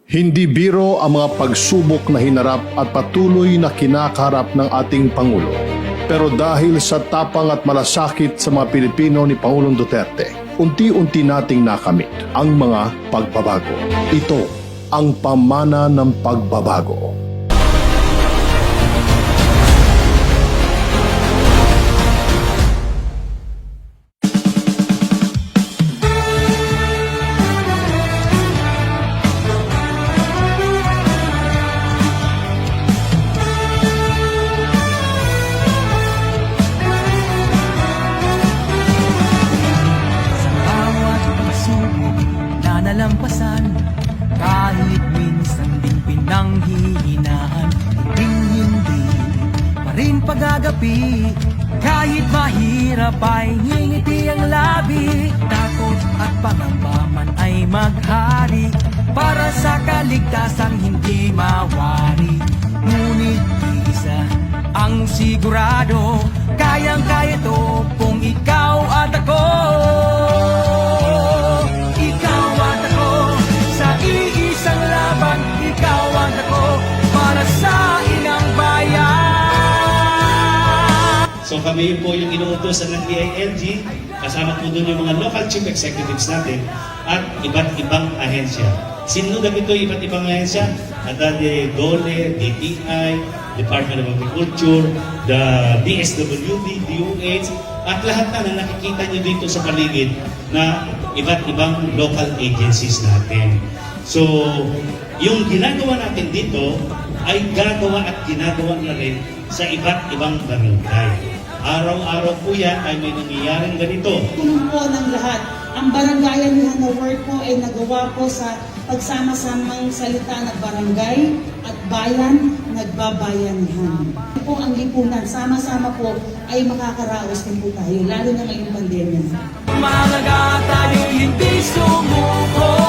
Hindi biro ang mga pagsubok na hinarap at patuloy na kinakaharap ng ating Pangulo. Pero dahil sa tapang at malasakit sa mga Pilipino ni Pangulong Duterte, unti-unti nating nakamit ang mga pagbabago. Ito ang pamana ng pagbabago. Nalampasan, kahit minsan din pinanghihinaan, hindi pa rin pagagapi. Kahit mahirap ay ngingiti ang labi, takot at pangamba man ay maghari para sa kaligtasang hindi mawari. Ngunit isa ang sigurado, kayang-kaya to kung ikaw at ako. So kami po yung inuutosan ng DILG, kasama po doon yung mga local chief executives natin at iba't ibang ahensya. Sinunod ito iba't ibang ahensya, the DOLE, DTI, Department of Agriculture, the DSWD, DOH, at lahat na nakikita nyo dito sa paligid na iba't ibang local agencies natin. So, yung ginagawa natin dito ay gagawa at ginagawa na rin sa iba't ibang barangay. Araw-araw po yan ay may nangyayaring ganito. Punong po ng lahat, ang barangayanihan na word po ay nagawa po sa pagsama-samang salita ng barangay at bayan, nagbabayanihan. Po ang lipunan, sama-sama po ay makakaraos din po tayo, lalo na ngayong pandemya. Mahalaga tayo hindi sumuko.